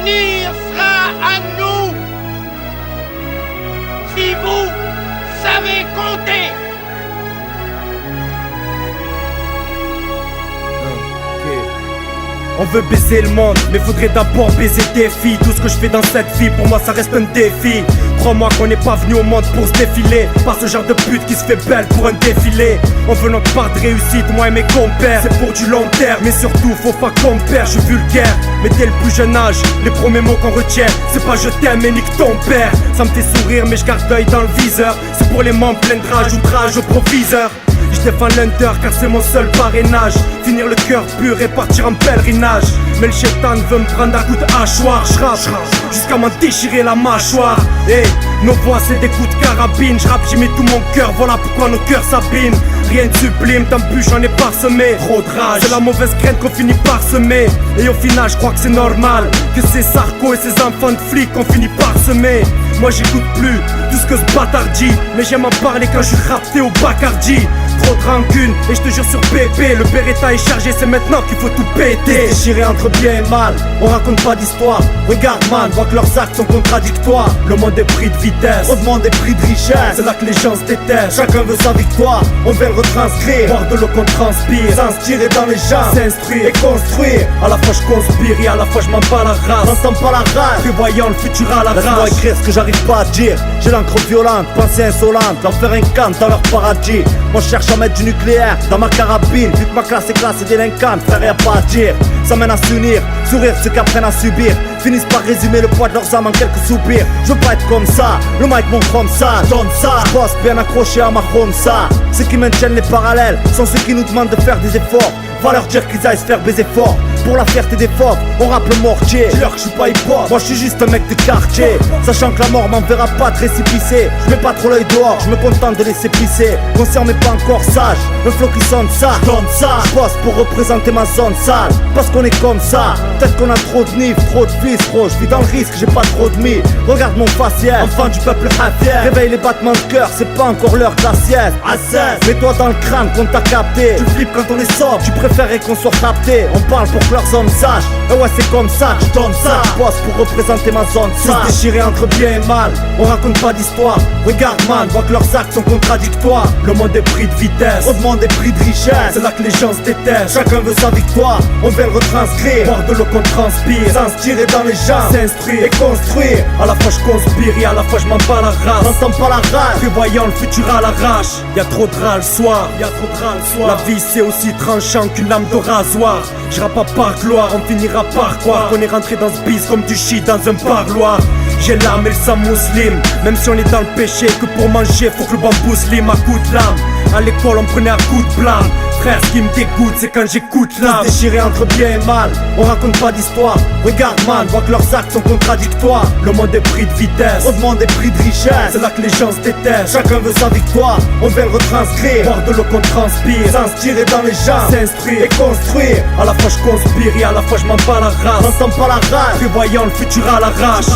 L'avenir sera à nous si vous savez compter. On veut baiser le monde, mais faudrait d'abord baiser des filles. Tout ce que je fais dans cette vie, pour moi ça reste un défi. Crois-moi qu'on n'est pas venu au monde pour se défiler. Pas ce genre de pute qui se fait belle pour un défilé. On veut notre part de réussite, moi et mes compères. C'est pour du long terme, mais surtout faut pas qu'on perd. Je suis vulgaire, mais dès le plus jeune âge, les premiers mots qu'on retient, c'est pas je t'aime mais nique ton père. Ça me fait sourire mais je garde l'œil dans le viseur. C'est pour les membres pleins de rage, outrage au proviseur. Je défends l'Hunter car c'est mon seul parrainage. Finir le cœur pur et partir en pèlerinage. Mais le chétan veut me prendre à coups de hachoir. J'rappe jusqu'à m'en déchirer la mâchoire. Hey, nos voix c'est des coups de carabine. J'rappe, j'y mets tout mon cœur, voilà pourquoi nos cœurs s'abîment. Rien de sublime, d'embûches j'en ai parsemé. Trop de rage, c'est la mauvaise graine qu'on finit par semer. Et au final j'crois que c'est normal que ces Sarko et ces enfants de flics qu'on finit par semer. Moi j'écoute plus tout ce que ce bâtard dit, mais j'aime en parler quand je suis rapté au Bacardi. Trop de rancune, et je te jure sur bébé, le Beretta est chargé, c'est maintenant qu'il faut tout péter. Déchiré entre bien et mal, on raconte pas d'histoire. Regarde man, vois que leurs actes sont contradictoires. Le monde est pris de vitesse, on demande des prix de richesse. C'est là que les gens se détestent, chacun veut sa victoire. On veut le retranscrire, boire de l'eau qu'on transpire, s'inspirer dans les gens, s'instruire et construire. À la fois je conspire et à la fois je m'en bats la race. N'entends pas la rage, prévoyant le futur à la rage. Laisse-moi écrire ce que j'arrive pas à dire. J'ai l'encre violente, pensée insolente, leur faire un camp dans leur paradis. Moi je cherche à mettre du nucléaire dans ma carabine. Vu que ma classe est classe et délinquante, frère y'a pas à dire. Ça mène à s'unir, sourire ceux qui apprennent à subir. Finissent par résumer le poids de leurs âmes en quelques soupirs. Je veux pas être comme ça, le mic mon comme ça. Donne ça, je bosse bien accroché à ma chrome ça. Ceux qui maintiennent les parallèles sont ceux qui nous demandent de faire des efforts. Va leur dire qu'ils aillent se faire baiser fort. Pour la fierté des fauves, on rappe le mortier. Dis-leur que je suis pas hip-hop, moi je suis juste un mec de quartier. Sachant que la mort m'enverra pas de récipicé. Je mets pas trop l'œil dehors, je me contente de laisser pisser. Conscient mais pas encore sage, le flow qui sonne ça, donne ça. Je bosse pour représenter ma zone sale, parce qu'on est comme ça. Peut-être qu'on a trop de nif, trop de fils, gros. Je vis dans le risque, j'ai pas trop de mie. Regarde mon faciès, enfant du peuple hafier. Réveille les battements de cœur, c'est pas encore l'heure de la sieste. À 16, mets-toi dans le crâne qu'on t'a capté. Tu flippes quand on est sobre, tu préférais qu'on soit capté. On parle pour que leurs hommes sachent. Et ouais c'est comme ça, je donne ça. Je bosse pour représenter ma zone sale. Tous déchirés entre bien et mal, on raconte pas d'histoire. Regarde man, vois que leurs actes sont contradictoires. Le monde est pris de vitesse, on demande des prix de richesse. C'est là que les gens se détestent, chacun veut sa victoire. On veut le retranscrire, boire de l'eau qu'on transpire. S'inspirer dans les gens, s'instruire et construire. À la fois je conspire et à la fois je m'en bats la race. N'entends pas la rage, prévoyant le futur à l'arrache. Y'a trop de râle le soir, y'a trop de râle le soir. La vie c'est aussi tranchant qu'une lame de rasoir. Je rappe pas par gloire, on finira par croire qu'on est rentré dans ce bise comme du shit dans un parloir. J'ai l'âme et le sang musulman, même si on est dans le péché, que pour manger faut que le bambou se lime à coups de lame. À l'école on prenait un coup de blâme. Frère, ce qui me dégoûte c'est quand j'écoute l'âme. Déchiré entre bien et mal, on raconte pas d'histoire. Regarde man, vois que leurs actes sont contradictoires. Le monde est pris de vitesse, on demande des prix de richesse. C'est là que les gens se détestent, chacun veut sa victoire. On veut le retranscrire, boire de l'eau qu'on transpire. S'inspirer dans les gens, s'instruire et construire. À la fois je conspire et à la fois je m'en bats la race. N'entends pas la rage, prévoyant le futur à l'arrache.